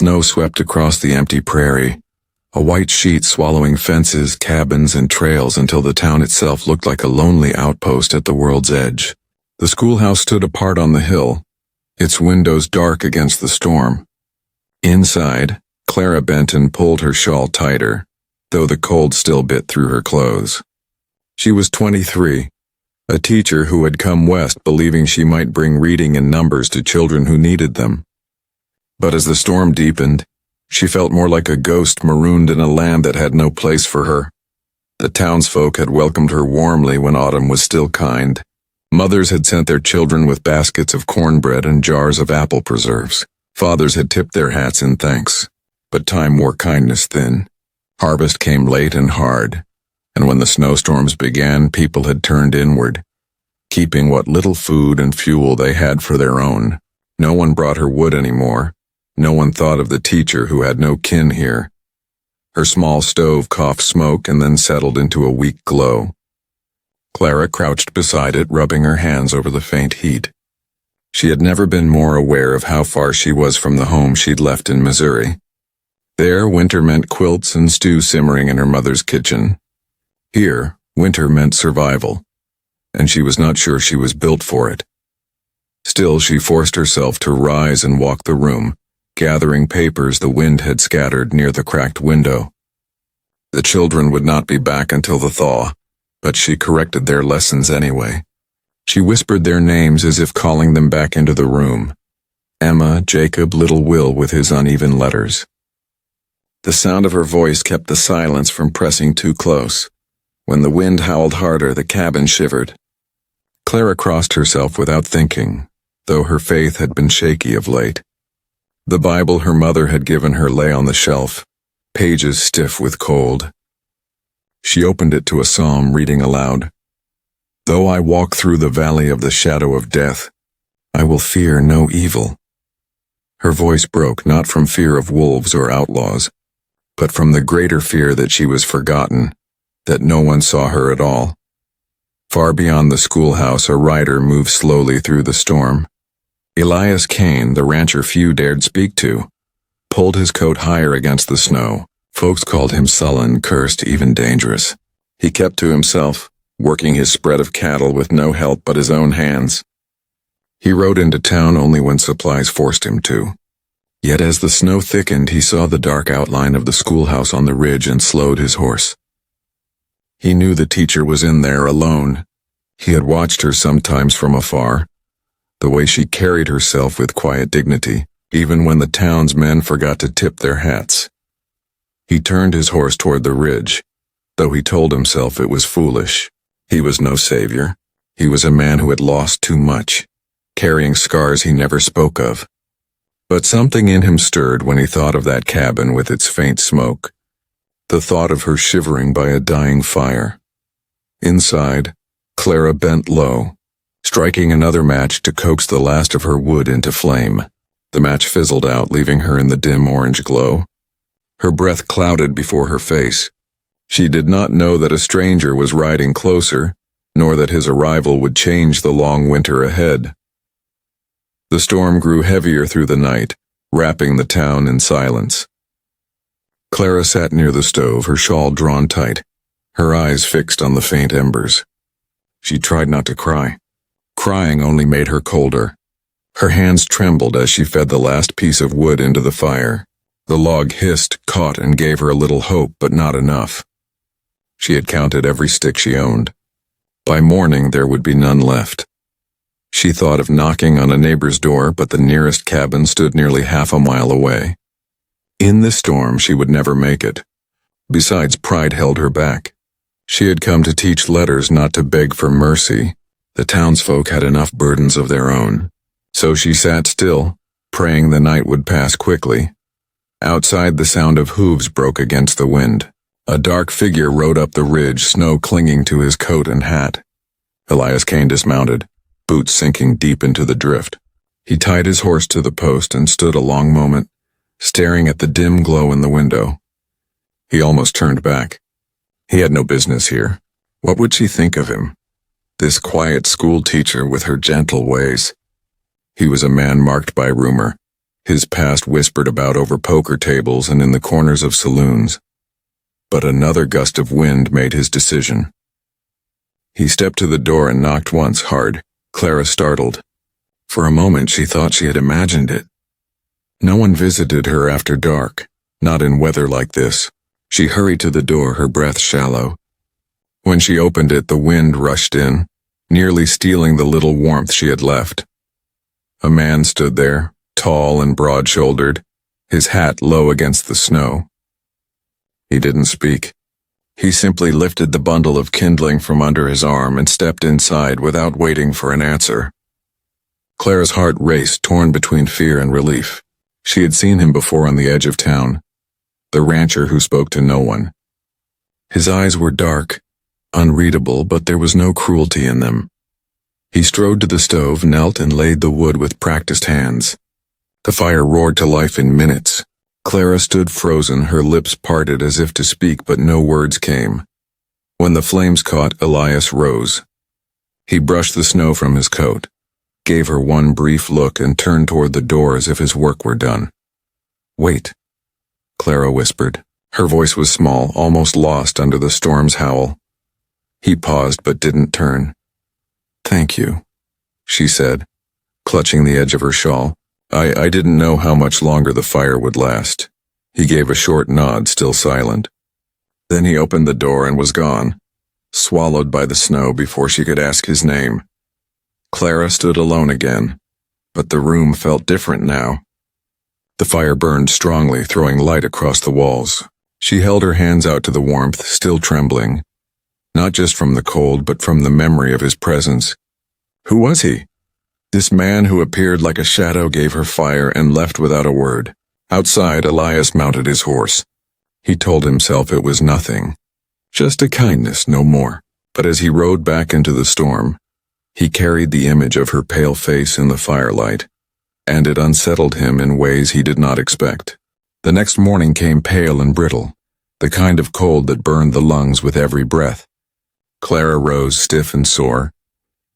Snow swept across the empty prairie, a white sheet swallowing fences, cabins, and trails until the town itself looked like a lonely outpost at the world's edge. The schoolhouse stood apart on the hill, its windows dark against the storm. Inside, Clara bent and pulled her shawl tighter, though the cold still bit through her clothes. She was 23, a teacher who had come west believing she might bring reading and numbers to children who needed them. But as the storm deepened, she felt more like a ghost marooned in a land that had no place for her. The townsfolk had welcomed her warmly when autumn was still kind. Mothers had sent their children with baskets of cornbread and jars of apple preserves. Fathers had tipped their hats in thanks. But time wore kindness thin. Harvest came late and hard, and when the snowstorms began, people had turned inward, keeping what little food and fuel they had for their own. No one brought her wood anymore. No one thought of the teacher who had no kin here. Her small stove coughed smoke and then settled into a weak glow. Clara crouched beside it, rubbing her hands over the faint heat. She had never been more aware of how far she was from the home she'd left in Missouri. There, winter meant quilts and stew simmering in her mother's kitchen. Here, winter meant survival, and she was not sure she was built for it. Still, she forced herself to rise and walk the room, gathering papers the wind had scattered near the cracked window. The children would not be back until the thaw, but she corrected their lessons anyway. She whispered their names as if calling them back into the room. Emma, Jacob, little Will with his uneven letters. The sound of her voice kept the silence from pressing too close. When the wind howled harder, the cabin shivered. Clara crossed herself without thinking, though her faith had been shaky of late. The Bible her mother had given her lay on the shelf, pages stiff with cold. She opened it to a psalm, reading aloud. Though I walk through the valley of the shadow of death, I will fear no evil. Her voice broke not from fear of wolves or outlaws, but from the greater fear that she was forgotten, that no one saw her at all. Far beyond the schoolhouse, a rider moved slowly through the storm. Elias Kane, the rancher few dared speak to, pulled his coat higher against the snow. Folks called him sullen, cursed, even dangerous. He kept to himself, working his spread of cattle with no help but his own hands. He rode into town only when supplies forced him to. Yet as the snow thickened, he saw the dark outline of the schoolhouse on the ridge and slowed his horse. He knew the teacher was in there alone. He had watched her sometimes from afar, the way she carried herself with quiet dignity, even when the town's men forgot to tip their hats. He turned his horse toward the ridge, though he told himself it was foolish. He was no savior. He was a man who had lost too much, carrying scars he never spoke of. But something in him stirred when he thought of that cabin with its faint smoke, the thought of her shivering by a dying fire. Inside, Clara bent low, striking another match to coax the last of her wood into flame. The match fizzled out, leaving her in the dim orange glow. Her breath clouded before her face. She did not know that a stranger was riding closer, nor that his arrival would change the long winter ahead. The storm grew heavier through the night, wrapping the town in silence. Clara sat near the stove, her shawl drawn tight, her eyes fixed on the faint embers. She tried not to cry. Crying only made her colder. Her hands trembled as she fed the last piece of wood into the fire. The log hissed, caught, and gave her a little hope, but not enough. She had counted every stick she owned. By morning there would be none left. She thought of knocking on a neighbor's door, but the nearest cabin stood nearly half a mile away. In the storm she would never make it. Besides, pride held her back. She had come to teach letters, not to beg for mercy. The townsfolk had enough burdens of their own. So she sat still, praying the night would pass quickly. Outside, the sound of hooves broke against the wind. A dark figure rode up the ridge, snow clinging to his coat and hat. Elias Kane dismounted, boots sinking deep into the drift. He tied his horse to the post and stood a long moment, staring at the dim glow in the window. He almost turned back. He had no business here. What would she think of him? This quiet school teacher with her gentle ways. He was a man marked by rumor, his past whispered about over poker tables and in the corners of saloons. But another gust of wind made his decision. He stepped to the door and knocked once hard. Clara startled. For a moment she thought she had imagined it. No one visited her after dark, not in weather like this. She hurried to the door, her breath shallow. When she opened it, the wind rushed in, nearly stealing the little warmth she had left. A man stood there, tall and broad-shouldered, his hat low against the snow. He didn't speak. He simply lifted the bundle of kindling from under his arm and stepped inside without waiting for an answer. Clara's heart raced, torn between fear and relief. She had seen him before on the edge of town, the rancher who spoke to no one. His eyes were dark, unreadable, but there was no cruelty in them. He strode to the stove, knelt, and laid the wood with practiced hands. The fire roared to life in minutes. Clara stood frozen, her lips parted as if to speak, but no words came. When the flames caught, Elias rose. He brushed the snow from his coat, gave her one brief look, and turned toward the door as if his work were done. "Wait," Clara whispered. Her voice was small, almost lost under the storm's howl. He paused but didn't turn. "Thank you," she said, clutching the edge of her shawl. I didn't know how much longer the fire would last." He gave a short nod, still silent. Then he opened the door and was gone, swallowed by the snow before she could ask his name. Clara stood alone again, but the room felt different now. The fire burned strongly, throwing light across the walls. She held her hands out to the warmth, still trembling, not just from the cold, but from the memory of his presence. Who was he? This man who appeared like a shadow gave her fire and left without a word. Outside, Elias mounted his horse. He told himself it was nothing, just a kindness, no more. But as he rode back into the storm, he carried the image of her pale face in the firelight, and it unsettled him in ways he did not expect. The next morning came pale and brittle, the kind of cold that burned the lungs with every breath. Clara rose stiff and sore.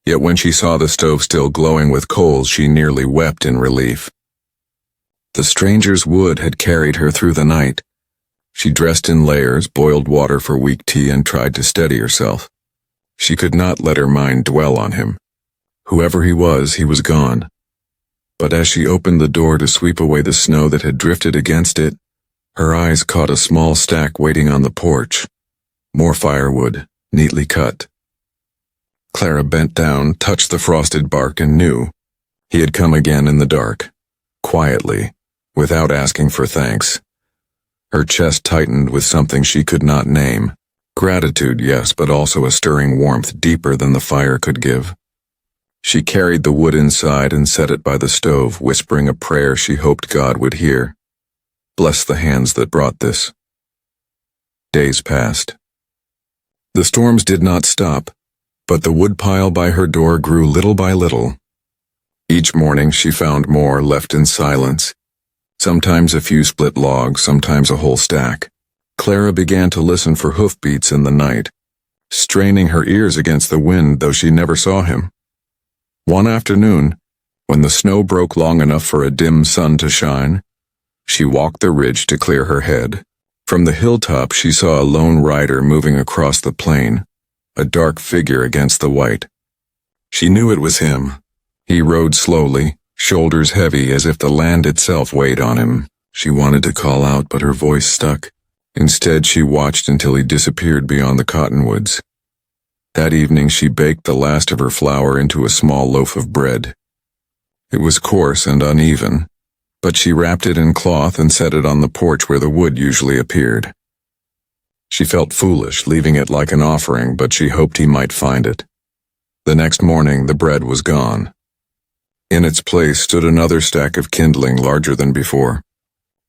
Yet when she saw the stove still glowing with coals, she nearly wept in relief. The stranger's wood had carried her through the night. She dressed in layers, boiled water for weak tea, and tried to steady herself. She could not let her mind dwell on him. Whoever he was gone. But as she opened the door to sweep away the snow that had drifted against it, her eyes caught a small stack waiting on the porch. More firewood, neatly cut. Clara bent down, touched the frosted bark, and knew he had come again in the dark, quietly, without asking for thanks. Her chest tightened with something she could not name. Gratitude, yes, but also a stirring warmth deeper than the fire could give. She carried the wood inside and set it by the stove, whispering a prayer she hoped God would hear. Bless the hands that brought this. Days passed. The storms did not stop, but the woodpile by her door grew little by little. Each morning she found more left in silence, sometimes a few split logs, sometimes a whole stack. Clara began to listen for hoofbeats in the night, straining her ears against the wind, though she never saw him. One afternoon, when the snow broke long enough for a dim sun to shine, she walked the ridge to clear her head. From the hilltop she saw a lone rider moving across the plain, a dark figure against the white. She knew it was him. He rode slowly, shoulders heavy as if the land itself weighed on him. She wanted to call out, but her voice stuck. Instead, she watched until he disappeared beyond the cottonwoods. That evening she baked the last of her flour into a small loaf of bread. It was coarse and uneven, but she wrapped it in cloth and set it on the porch where the wood usually appeared. She felt foolish leaving it like an offering, but she hoped he might find it. The next morning the bread was gone. In its place stood another stack of kindling larger than before.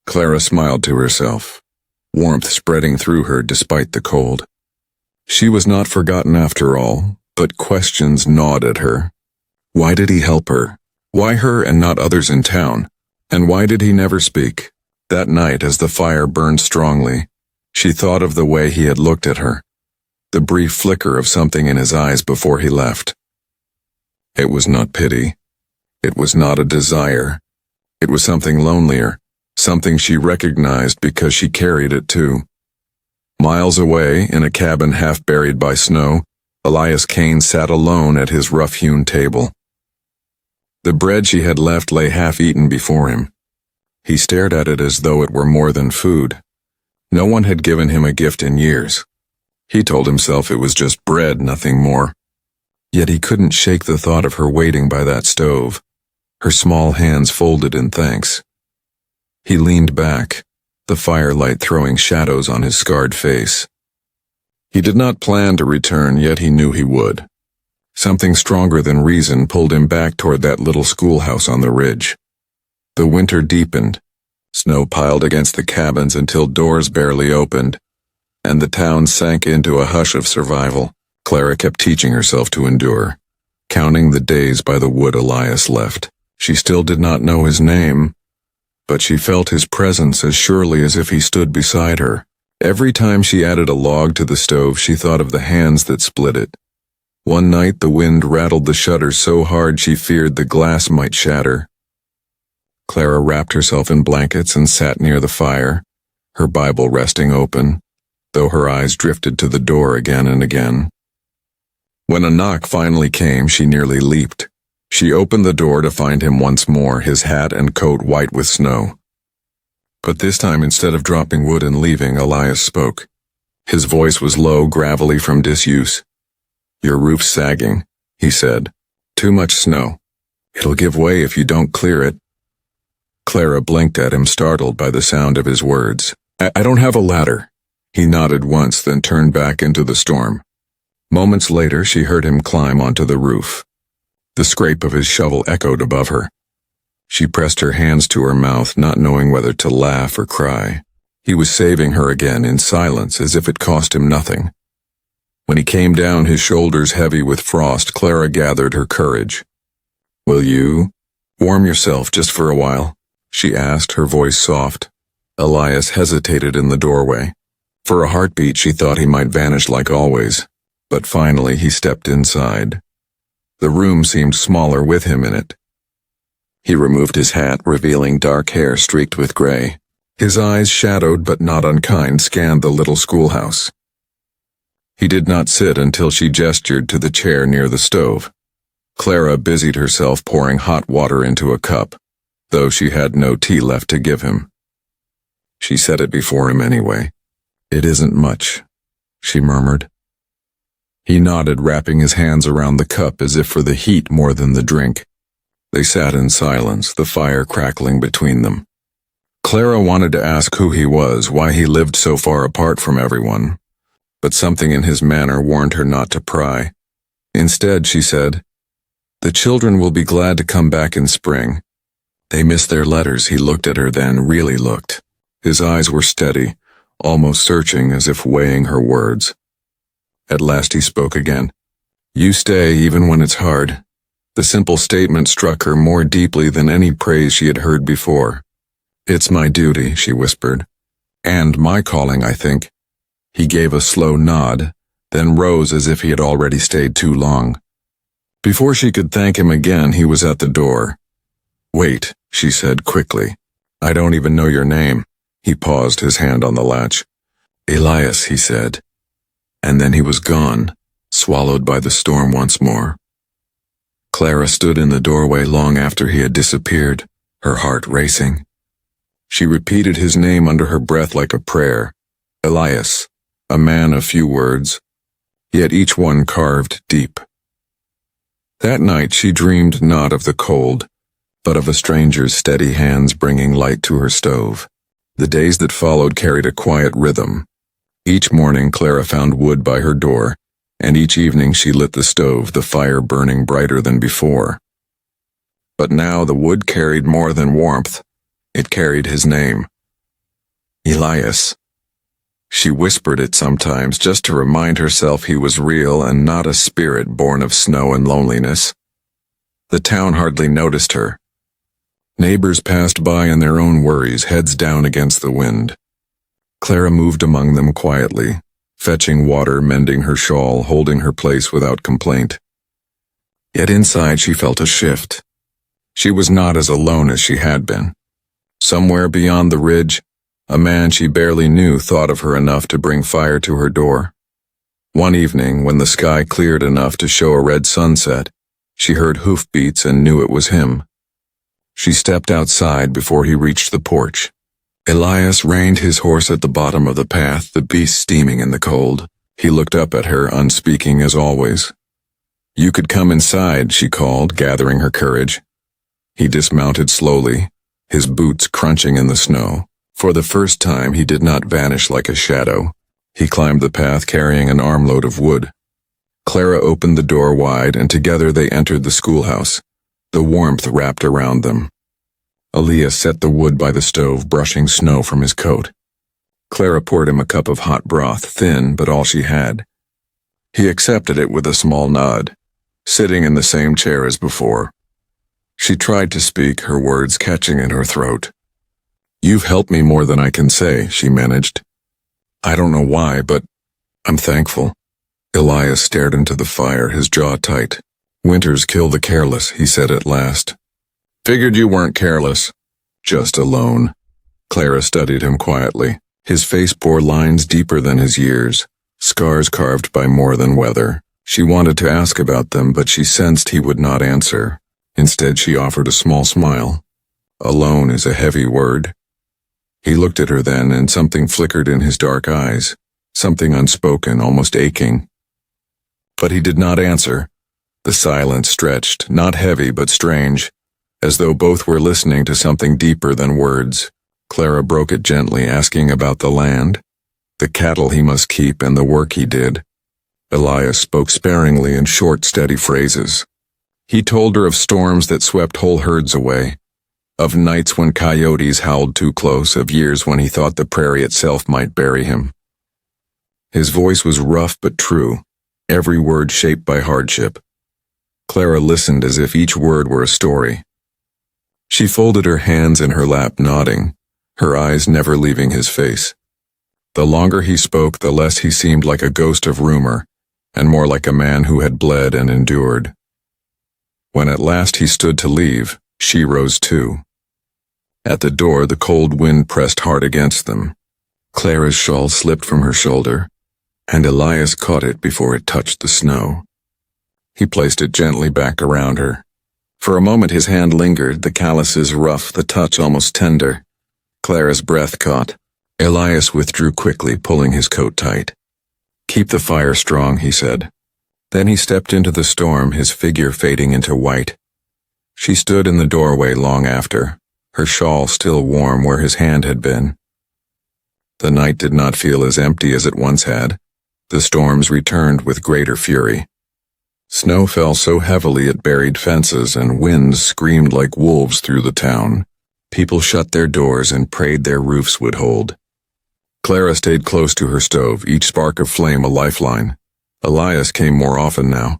Clara smiled to herself, warmth spreading through her despite the cold. She was not forgotten after all, but questions gnawed at her. Why did he help her? Why her and not others in town? And why did he never speak? That night, as the fire burned strongly, she thought of the way he had looked at her, the brief flicker of something in his eyes before he left. It was not pity. It was not a desire. It was something lonelier, something she recognized because she carried it too. Miles away, in a cabin half buried by snow, Elias Kane sat alone at his rough-hewn table. The bread she had left lay half-eaten before him. He stared at it as though it were more than food. No one had given him a gift in years. He told himself it was just bread, nothing more. Yet he couldn't shake the thought of her waiting by that stove, her small hands folded in thanks. He leaned back, the firelight throwing shadows on his scarred face. He did not plan to return, yet he knew he would. Something stronger than reason pulled him back toward that little schoolhouse on the ridge. The winter deepened. Snow piled against the cabins until doors barely opened, and the town sank into a hush of survival. Clara kept teaching herself to endure, counting the days by the wood Elias left. She still did not know his name, but she felt his presence as surely as if he stood beside her. Every time she added a log to the stove, she thought of the hands that split it. One night the wind rattled the shutters so hard she feared the glass might shatter. Clara wrapped herself in blankets and sat near the fire, her Bible resting open, though her eyes drifted to the door again and again. When a knock finally came, she nearly leaped. She opened the door to find him once more, his hat and coat white with snow. But this time, instead of dropping wood and leaving, Elias spoke. His voice was low, gravelly from disuse. "Your roof's sagging," he said. "Too much snow. It'll give way if you don't clear it." Clara blinked at him, startled by the sound of his words. I don't have a ladder." He nodded once, then turned back into the storm. Moments later, she heard him climb onto the roof. The scrape of his shovel echoed above her. She pressed her hands to her mouth, not knowing whether to laugh or cry. He was saving her again in silence, as if it cost him nothing. When he came down, his shoulders heavy with frost, Clara gathered her courage. "Will you warm yourself just for a while?" she asked, her voice soft. Elias hesitated in the doorway. For a heartbeat, she thought he might vanish like always, but finally he stepped inside. The room seemed smaller with him in it. He removed his hat, revealing dark hair streaked with gray. His eyes, shadowed but not unkind, scanned the little schoolhouse. He did not sit until she gestured to the chair near the stove. Clara busied herself pouring hot water into a cup, though she had no tea left to give him. She set it before him anyway. "It isn't much," she murmured. He nodded, wrapping his hands around the cup as if for the heat more than the drink. They sat in silence, the fire crackling between them. Clara wanted to ask who he was, why he lived so far apart from everyone, but something in his manner warned her not to pry. Instead, she said, "The children will be glad to come back in spring. They miss their letters." He looked at her then, really looked. His eyes were steady, almost searching, as if weighing her words. At last he spoke again. "You stay even when it's hard." The simple statement struck her more deeply than any praise she had heard before. "It's my duty," she whispered. "And my calling, I think." He gave a slow nod, then rose as if he had already stayed too long. Before she could thank him again, he was at the door. "Wait," she said quickly. "I don't even know your name." He paused, his hand on the latch. "Elias," he said. And then he was gone, swallowed by the storm once more. Clara stood in the doorway long after he had disappeared, her heart racing. She repeated his name under her breath like a prayer. Elias, a man of few words, yet each one carved deep. That night she dreamed not of the cold, but of a stranger's steady hands bringing light to her stove. The days that followed carried a quiet rhythm. Each morning Clara found wood by her door, and each evening she lit the stove, the fire burning brighter than before. But now the wood carried more than warmth. It carried his name. Elias. She whispered it sometimes just to remind herself he was real and not a spirit born of snow and loneliness. The town hardly noticed her. Neighbors passed by in their own worries, heads down against the wind. Clara moved among them quietly, fetching water, mending her shawl, holding her place without complaint. Yet inside she felt a shift. She was not as alone as she had been. Somewhere beyond the ridge, a man she barely knew thought of her enough to bring fire to her door. One evening, when the sky cleared enough to show a red sunset, she heard hoofbeats and knew it was him. She stepped outside before he reached the porch. Elias reined his horse at the bottom of the path, the beast steaming in the cold. He looked up at her, unspeaking as always. "You could come inside," she called, gathering her courage. He dismounted slowly, his boots crunching in the snow. For the first time, he did not vanish like a shadow. He climbed the path carrying an armload of wood. Clara opened the door wide, and together they entered the schoolhouse. The warmth wrapped around them. Elias set the wood by the stove, brushing snow from his coat. Clara poured him a cup of hot broth, thin but all she had. He accepted it with a small nod, sitting in the same chair as before. She tried to speak, her words catching in her throat. "You've helped me more than I can say," she managed. "I don't know why, but I'm thankful." Elias stared into the fire, his jaw tight. "Winters kill the careless," he said at last. "Figured you weren't careless. Just alone." Clara studied him quietly. His face bore lines deeper than his years, scars carved by more than weather. She wanted to ask about them, but she sensed he would not answer. Instead, she offered a small smile. Alone is a heavy word. He looked at her then, and something flickered in his dark eyes, something unspoken, almost aching. But he did not answer. The silence stretched, not heavy but strange, as though both were listening to something deeper than words. Clara broke it gently, asking about the land, the cattle he must keep, and the work he did. Elias spoke sparingly in short, steady phrases. He told her of storms that swept whole herds away, of nights when coyotes howled too close, of years when he thought the prairie itself might bury him. His voice was rough but true, every word shaped by hardship. Clara listened as if each word were a story. She folded her hands in her lap, nodding, her eyes never leaving his face. The longer he spoke, the less he seemed like a ghost of rumor, and more like a man who had bled and endured. When at last he stood to leave, she rose too. At the door, the cold wind pressed hard against them. Clara's shawl slipped from her shoulder, and Elias caught it before it touched the snow. He placed it gently back around her. For a moment his hand lingered, the calluses rough, the touch almost tender. Clara's breath caught. Elias withdrew quickly, pulling his coat tight. "Keep the fire strong," he said. Then he stepped into the storm, his figure fading into white. She stood in the doorway long after, her shawl still warm where his hand had been. The night did not feel as empty as it once had. The storms returned with greater fury. Snow fell so heavily it buried fences, and winds screamed like wolves through the town. People shut their doors and prayed their roofs would hold. Clara stayed close to her stove, each spark of flame a lifeline. Elias came more often now.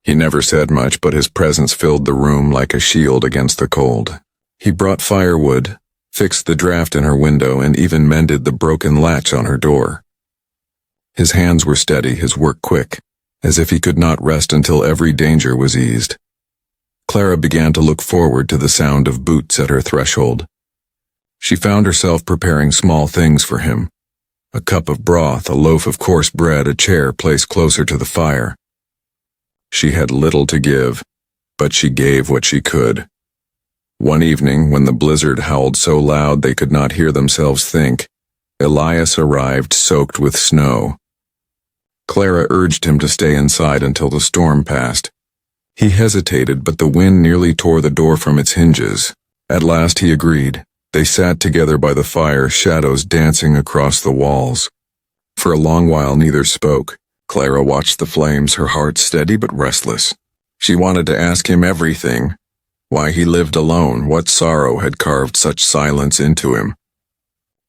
He never said much, but his presence filled the room like a shield against the cold. He brought firewood, fixed the draft in her window, and even mended the broken latch on her door. His hands were steady, his work quick, as if he could not rest until every danger was eased. Clara began to look forward to the sound of boots at her threshold. She found herself preparing small things for him. A cup of broth, a loaf of coarse bread, a chair placed closer to the fire. She had little to give, but she gave what she could. One evening, when the blizzard howled so loud they could not hear themselves think, Elias arrived soaked with snow. Clara urged him to stay inside until the storm passed. He hesitated, but the wind nearly tore the door from its hinges. At last he agreed. They sat together by the fire, shadows dancing across the walls. For a long while neither spoke. Clara watched the flames, her heart steady but restless. She wanted to ask him everything. Why he lived alone, what sorrow had carved such silence into him.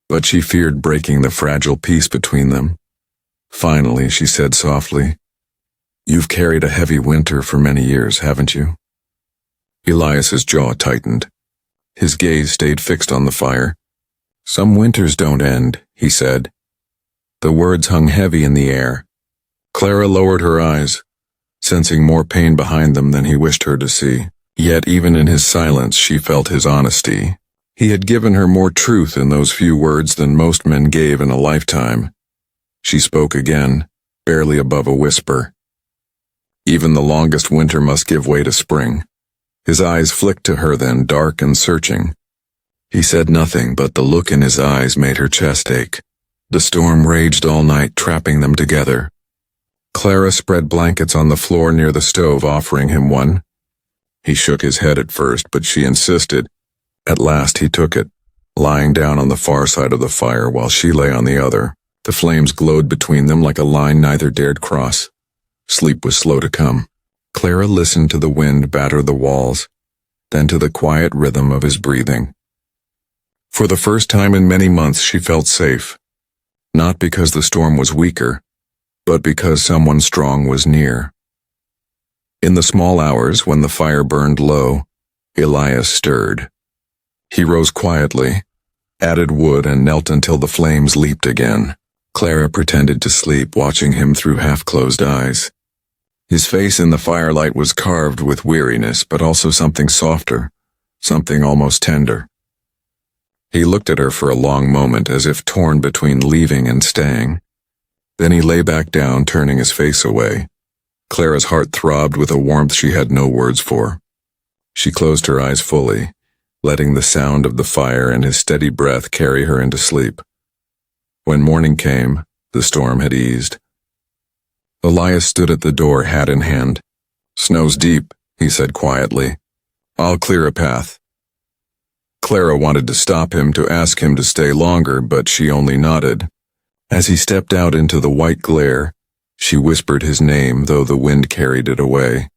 But she feared breaking the fragile peace between them. Finally, she said softly, "You've carried a heavy winter for many years, haven't you?" Elias's jaw tightened. His gaze stayed fixed on the fire. "Some winters don't end," he said. The words hung heavy in the air. Clara lowered her eyes, sensing more pain behind them than he wished her to see. Yet even in his silence she felt his honesty. He had given her more truth in those few words than most men gave in a lifetime. She spoke again, barely above a whisper. Even the longest winter must give way to spring. His eyes flicked to her then, dark and searching. He said nothing, but the look in his eyes made her chest ache. The storm raged all night, trapping them together. Clara spread blankets on the floor near the stove, offering him one. He shook his head at first, but she insisted. At last he took it, lying down on the far side of the fire while she lay on the other. The flames glowed between them like a line neither dared cross. Sleep was slow to come. Clara listened to the wind batter the walls, then to the quiet rhythm of his breathing. For the first time in many months she felt safe, not because the storm was weaker, but because someone strong was near. In the small hours when the fire burned low, Elias stirred. He rose quietly, added wood, and knelt until the flames leaped again. Clara pretended to sleep, watching him through half-closed eyes. His face in the firelight was carved with weariness, but also something softer, something almost tender. He looked at her for a long moment, as if torn between leaving and staying. Then he lay back down, turning his face away. Clara's heart throbbed with a warmth she had no words for. She closed her eyes fully, letting the sound of the fire and his steady breath carry her into sleep. When morning came, the storm had eased. Elias stood at the door, hat in hand. "Snow's deep," he said quietly. "I'll clear a path." Clara wanted to stop him, to ask him to stay longer, but she only nodded. As he stepped out into the white glare, she whispered his name, though the wind carried it away.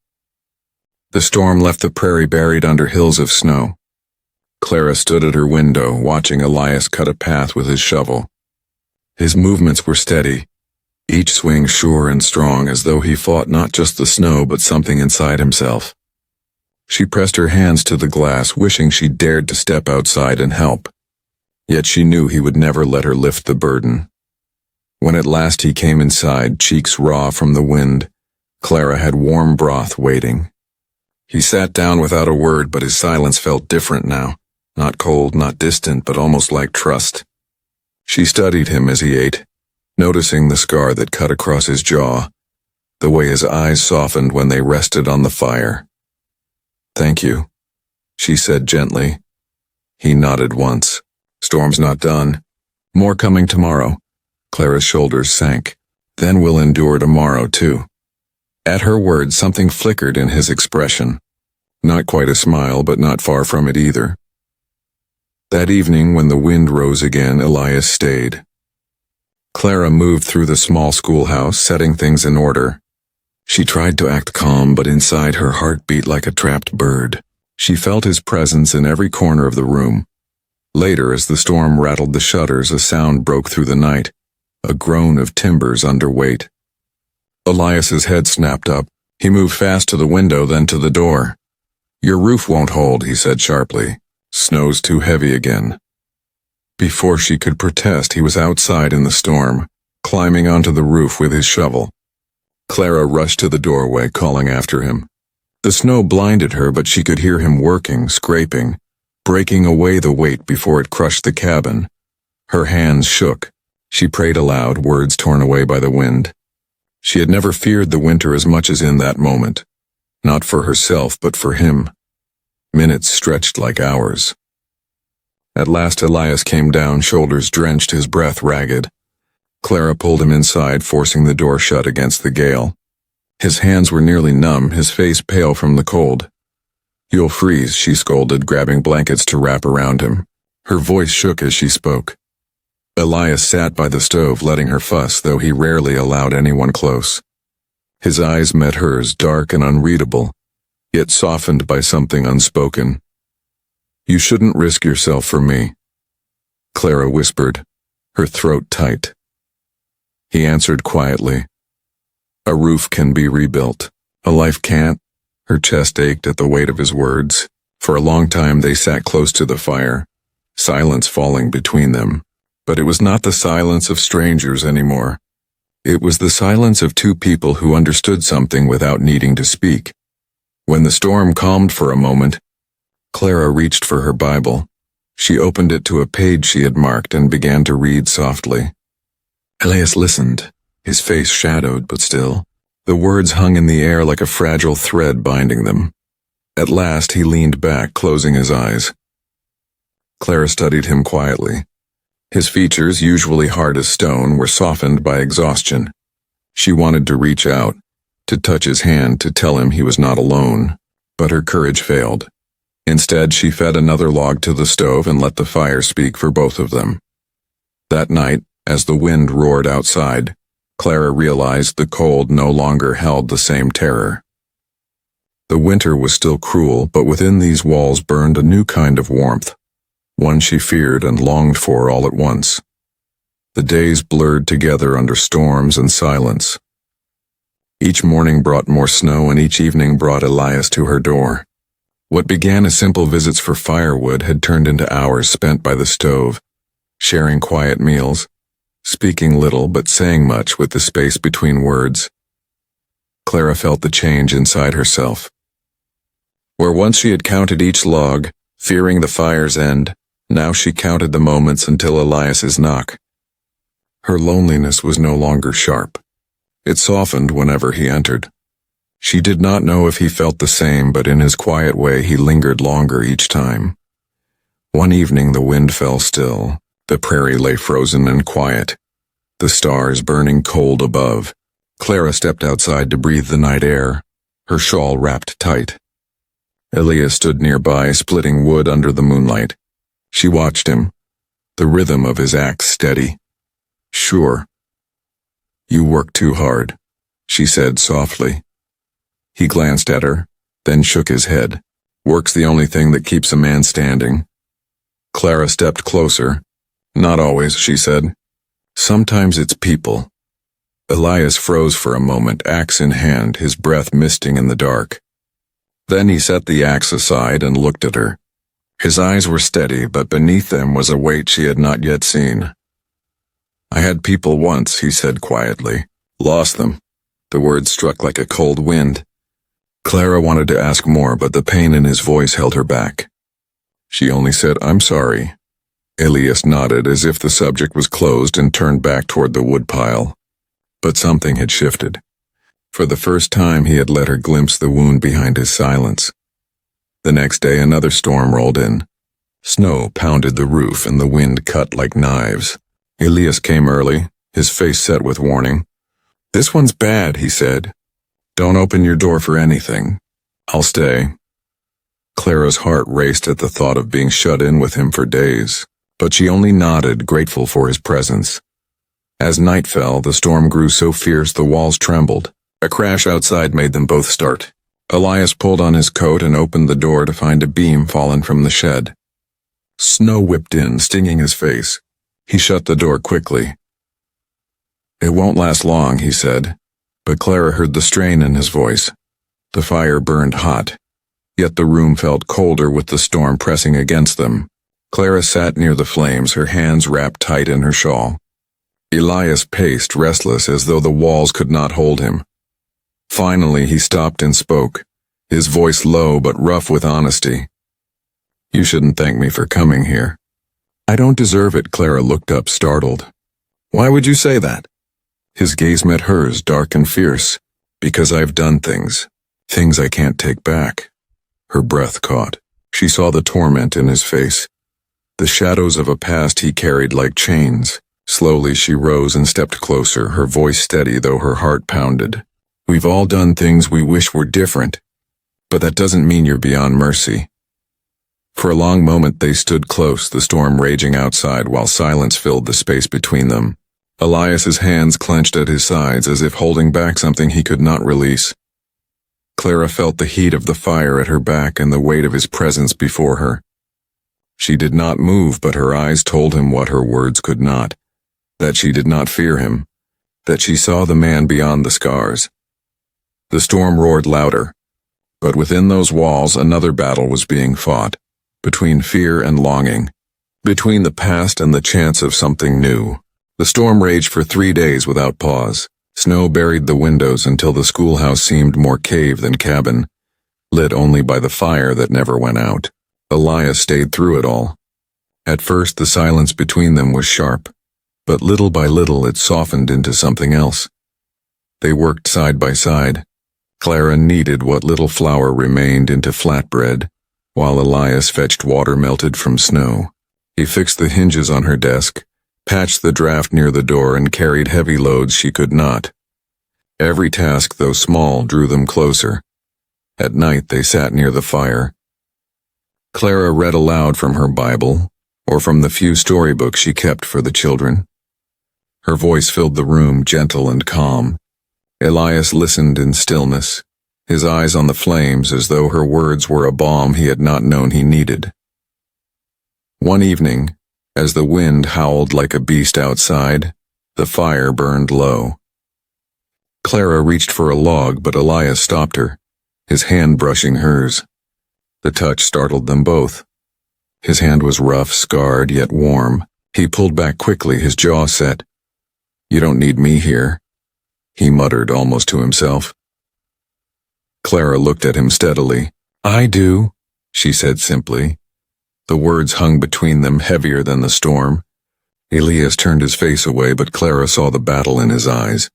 The storm left the prairie buried under hills of snow. Clara stood at her window, watching Elias cut a path with his shovel. His movements were steady, each swing sure and strong, as though he fought not just the snow but something inside himself. She pressed her hands to the glass, wishing she dared to step outside and help. Yet she knew he would never let her lift the burden. When at last he came inside, cheeks raw from the wind, Clara had warm broth waiting. He sat down without a word, but his silence felt different now. Not cold, not distant, but almost like trust. She studied him as he ate, noticing the scar that cut across his jaw, the way his eyes softened when they rested on the fire. "Thank you," she said gently. He nodded once. "Storm's not done. More coming tomorrow." Clara's shoulders sank. "Then we'll endure tomorrow, too." At her words, something flickered in his expression. Not quite a smile, but not far from it either. That evening, when the wind rose again, Elias stayed. Clara moved through the small schoolhouse, setting things in order. She tried to act calm, but inside her heart beat like a trapped bird. She felt his presence in every corner of the room. Later, as the storm rattled the shutters, a sound broke through the night, a groan of timbers under weight. Elias's head snapped up. He moved fast to the window, then to the door. "Your roof won't hold," he said sharply. "Snow's too heavy again." Before she could protest, he was outside in the storm, climbing onto the roof with his shovel. Clara rushed to the doorway, calling after him. The snow blinded her, but she could hear him working, scraping, breaking away the weight before it crushed the cabin. Her hands shook. She prayed aloud, words torn away by the wind. She had never feared the winter as much as in that moment. Not for herself, but for him. Minutes stretched like hours. At last Elias came down, shoulders drenched, his breath ragged. Clara pulled him inside, forcing the door shut against the gale. His hands were nearly numb, his face pale from the cold. "You'll freeze," she scolded, grabbing blankets to wrap around him. Her voice shook as she spoke. Elias sat by the stove, letting her fuss, though he rarely allowed anyone close. His eyes met hers, dark and unreadable, yet softened by something unspoken. "You shouldn't risk yourself for me," Clara whispered, her throat tight. He answered quietly. "A roof can be rebuilt. A life can't." Her chest ached at the weight of his words. For a long time they sat close to the fire, silence falling between them. But it was not the silence of strangers anymore. It was the silence of two people who understood something without needing to speak. When the storm calmed for a moment, Clara reached for her Bible. She opened it to a page she had marked and began to read softly. Elias listened, his face shadowed but still. The words hung in the air like a fragile thread binding them. At last he leaned back, closing his eyes. Clara studied him quietly. His features, usually hard as stone, were softened by exhaustion. She wanted to reach out, to touch his hand, to tell him he was not alone, but her courage failed. Instead, she fed another log to the stove and let the fire speak for both of them. That night, as the wind roared outside, Clara realized the cold no longer held the same terror. The winter was still cruel, but within these walls burned a new kind of warmth, one she feared and longed for all at once. The days blurred together under storms and silence. Each morning brought more snow, and each evening brought Elias to her door. What began as simple visits for firewood had turned into hours spent by the stove, sharing quiet meals, speaking little but saying much with the space between words. Clara felt the change inside herself. Where once she had counted each log, fearing the fire's end, now she counted the moments until Elias's knock. Her loneliness was no longer sharp. It softened whenever he entered. She did not know if he felt the same, but in his quiet way he lingered longer each time. One evening the wind fell still. The prairie lay frozen and quiet, the stars burning cold above. Clara stepped outside to breathe the night air, her shawl wrapped tight. Elias stood nearby, splitting wood under the moonlight. She watched him, the rhythm of his axe steady. "Sure. You work too hard," she said softly. He glanced at her, then shook his head. "Work's the only thing that keeps a man standing." Clara stepped closer. "Not always," she said. "Sometimes it's people." Elias froze for a moment, axe in hand, his breath misting in the dark. Then he set the axe aside and looked at her. His eyes were steady, but beneath them was a weight she had not yet seen. "I had people once," he said quietly. "Lost them." The words struck like a cold wind. Clara wanted to ask more, but the pain in his voice held her back. She only said, "I'm sorry." Elias nodded as if the subject was closed and turned back toward the woodpile. But something had shifted. For the first time he had let her glimpse the wound behind his silence. The next day another storm rolled in. Snow pounded the roof and the wind cut like knives. Elias came early, his face set with warning. "This one's bad," he said. "Don't open your door for anything. I'll stay." Clara's heart raced at the thought of being shut in with him for days, but she only nodded, grateful for his presence. As night fell, the storm grew so fierce the walls trembled. A crash outside made them both start. Elias pulled on his coat and opened the door to find a beam fallen from the shed. Snow whipped in, stinging his face. He shut the door quickly. "It won't last long," he said, but Clara heard the strain in his voice. The fire burned hot, yet the room felt colder with the storm pressing against them. Clara sat near the flames, her hands wrapped tight in her shawl. Elias paced, restless, as though the walls could not hold him. Finally he stopped and spoke, his voice low but rough with honesty. "You shouldn't thank me for coming here." "I don't deserve it." Clara looked up, startled. "Why would you say that?" His gaze met hers, dark and fierce. "Because I've done things I can't take back." Her breath caught. She saw the torment in his face, the shadows of a past he carried like chains. Slowly she rose and stepped closer, her voice steady though her heart pounded. "We've all done things we wish were different, but that doesn't mean you're beyond mercy." For a long moment they stood close, the storm raging outside while silence filled the space between them. Elias's hands clenched at his sides as if holding back something he could not release. Clara felt the heat of the fire at her back and the weight of his presence before her. She did not move, but her eyes told him what her words could not. That she did not fear him, that she saw the man beyond the scars. The storm roared louder, but within those walls another battle was being fought, between fear and longing, between the past and the chance of something new. The storm raged for 3 days without pause. Snow buried the windows until the schoolhouse seemed more cave than cabin. lit only by the fire that never went out. Elias stayed through it all. At first the silence between them was sharp, but little by little it softened into something else. They worked side by side. Clara kneaded what little flour remained into flatbread, while Elias fetched water melted from snow. He fixed the hinges on her desk, patched the draft near the door, and carried heavy loads she could not. Every task, though small, drew them closer. At night they sat near the fire. Clara read aloud from her Bible, or from the few storybooks she kept for the children. Her voice filled the room, gentle and calm. Elias listened in stillness, his eyes on the flames as though her words were a balm he had not known he needed. One evening, as the wind howled like a beast outside, the fire burned low. Clara reached for a log, but Elias stopped her, his hand brushing hers. The touch startled them both. His hand was rough, scarred, yet warm. He pulled back quickly, his jaw set. "You don't need me here," he muttered almost to himself. Clara looked at him steadily. "I do," she said simply. The words hung between them, heavier than the storm. Elias turned his face away, but Clara saw the battle in his eyes.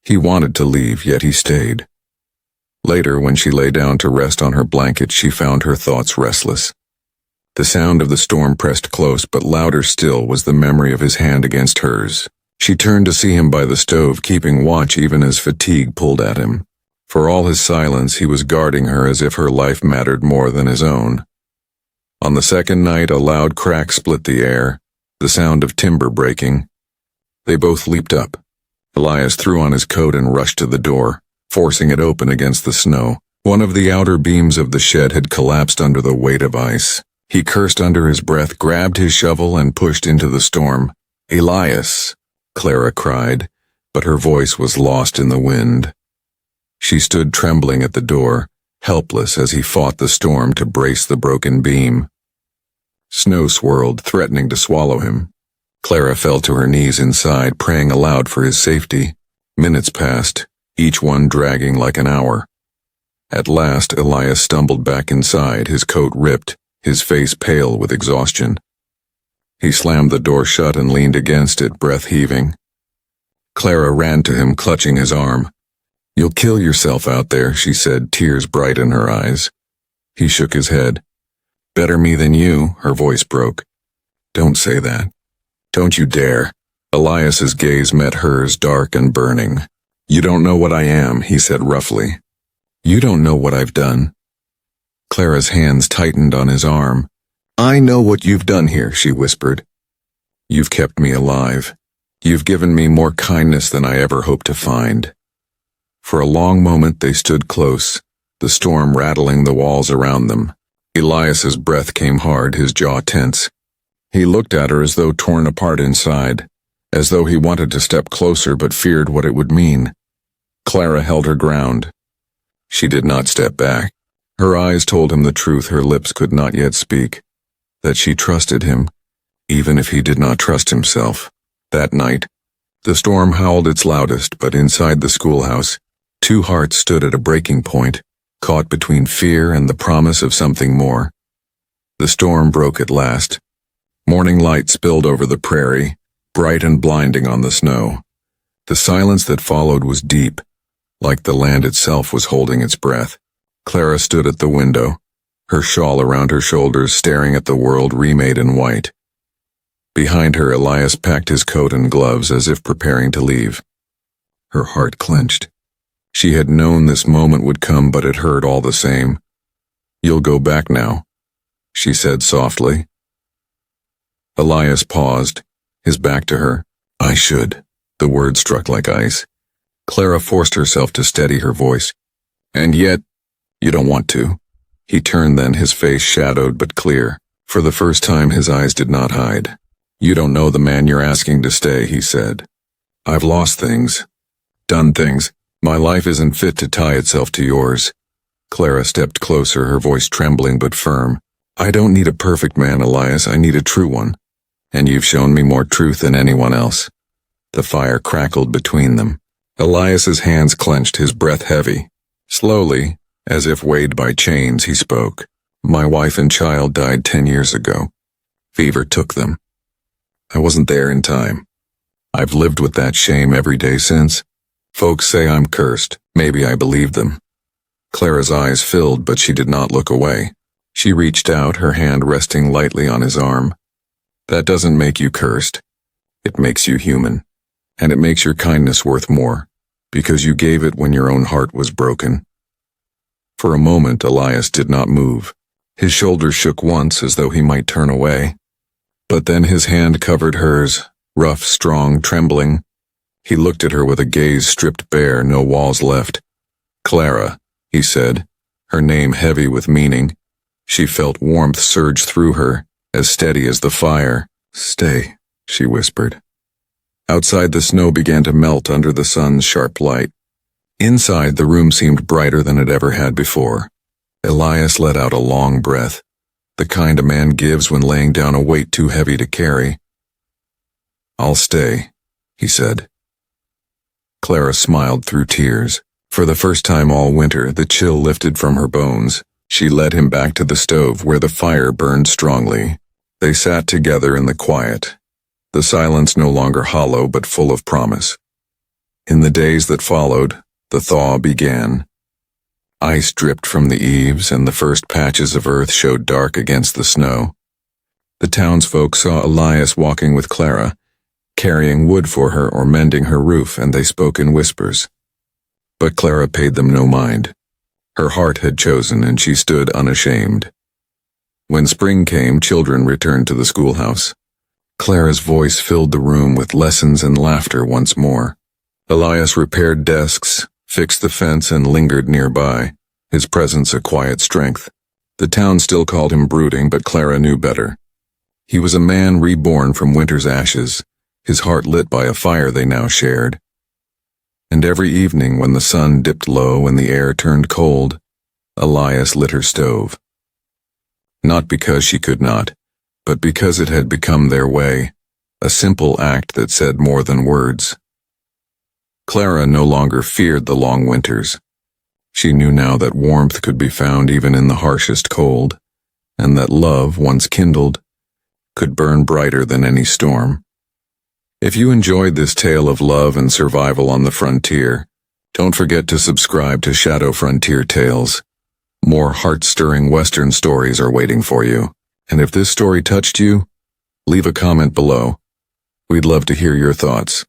He wanted to leave, yet he stayed. Later, when she lay down to rest on her blanket, she found her thoughts restless. The sound of the storm pressed close, but louder still was the memory of his hand against hers. She turned to see him by the stove, keeping watch even as fatigue pulled at him. For all his silence, he was guarding her as if her life mattered more than his own. On the second night, a loud crack split the air, the sound of timber breaking. They both leaped up. Elias threw on his coat and rushed to the door, forcing it open against the snow. One of the outer beams of the shed had collapsed under the weight of ice. He cursed under his breath, grabbed his shovel, and pushed into the storm. "Elias!" Clara cried, but her voice was lost in the wind. She stood trembling at the door, helpless as he fought the storm to brace the broken beam. Snow swirled, threatening to swallow him. Clara fell to her knees inside, praying aloud for his safety. Minutes passed, each one dragging like an hour. At last, Elias stumbled back inside, his coat ripped, his face pale with exhaustion. He slammed the door shut and leaned against it, breath heaving. Clara ran to him, clutching his arm. "You'll kill yourself out there," she said, tears bright in her eyes. He shook his head. "Better me than you," her voice broke. "Don't say that. Don't you dare." Elias's gaze met hers, dark and burning. "You don't know what I am," he said roughly. "You don't know what I've done." Clara's hands tightened on his arm. "I know what you've done here," she whispered. "You've kept me alive. You've given me more kindness than I ever hoped to find." For a long moment they stood close, the storm rattling the walls around them. Elias's breath came hard, his jaw tense. He looked at her as though torn apart inside, as though he wanted to step closer but feared what it would mean. Clara held her ground. She did not step back. Her eyes told him the truth her lips could not yet speak, that she trusted him, even if he did not trust himself. That night, the storm howled its loudest, but inside the schoolhouse, two hearts stood at a breaking point, caught between fear and the promise of something more. The storm broke at last. Morning light spilled over the prairie, bright and blinding on the snow. The silence that followed was deep, like the land itself was holding its breath. Clara stood at the window, her shawl around her shoulders, staring at the world remade in white. Behind her, Elias packed his coat and gloves as if preparing to leave. Her heart clenched. She had known this moment would come, but it hurt all the same. "You'll go back now," she said softly. Elias paused, his back to her. "I should." The word struck like ice. Clara forced herself to steady her voice. "And yet, you don't want to." He turned then, his face shadowed but clear. For the first time his eyes did not hide. "You don't know the man you're asking to stay," he said. "I've lost things, done things. My life isn't fit to tie itself to yours." Clara stepped closer, her voice trembling but firm. "I don't need a perfect man, Elias, I need a true one. And you've shown me more truth than anyone else." The fire crackled between them. Elias's hands clenched, his breath heavy. Slowly, As if weighed by chains, he spoke. My wife and child died 10 years ago. Fever took them. I wasn't there in time. I've lived with that shame every day since. Folks say I'm cursed. Maybe I believe them. Clara's eyes filled, but she did not look away. She reached out, her hand resting lightly on his arm. That doesn't make you cursed. It makes you human. And it makes your kindness worth more, because you gave it when your own heart was broken. For a moment, Elias did not move. His shoulders shook once as though he might turn away. But then his hand covered hers, rough, strong, trembling. He looked at her with a gaze stripped bare, no walls left. Clara, he said, her name heavy with meaning. She felt warmth surge through her, as steady as the fire. Stay, she whispered. Outside, the snow began to melt under the sun's sharp light. Inside, the room seemed brighter than it ever had before. Elias let out a long breath, the kind a man gives when laying down a weight too heavy to carry. I'll stay, he said. Clara smiled through tears. For the first time all winter, the chill lifted from her bones. She led him back to the stove where the fire burned strongly. They sat together in the quiet, the silence no longer hollow but full of promise. In the days that followed, the thaw began. Ice dripped from the eaves, and the first patches of earth showed dark against the snow. The townsfolk saw Elias walking with Clara, carrying wood for her or mending her roof, and they spoke in whispers. But Clara paid them no mind. Her heart had chosen, and she stood unashamed. When spring came, children returned to the schoolhouse. Clara's voice filled the room with lessons and laughter once more. Elias repaired desks, fixed the fence, and lingered nearby, his presence a quiet strength. The town still called him Brooding, but Clara knew better. He was a man reborn from winter's ashes, his heart lit by a fire they now shared. And every evening when the sun dipped low and the air turned cold, Elias lit her stove. Not because she could not, but because it had become their way, a simple act that said more than words. Clara no longer feared the long winters. She knew now that warmth could be found even in the harshest cold, and that love, once kindled, could burn brighter than any storm. If you enjoyed this tale of love and survival on the frontier, don't forget to subscribe to Shadow Frontier Tales. More heart-stirring Western stories are waiting for you, and if this story touched you, leave a comment below. We'd love to hear your thoughts.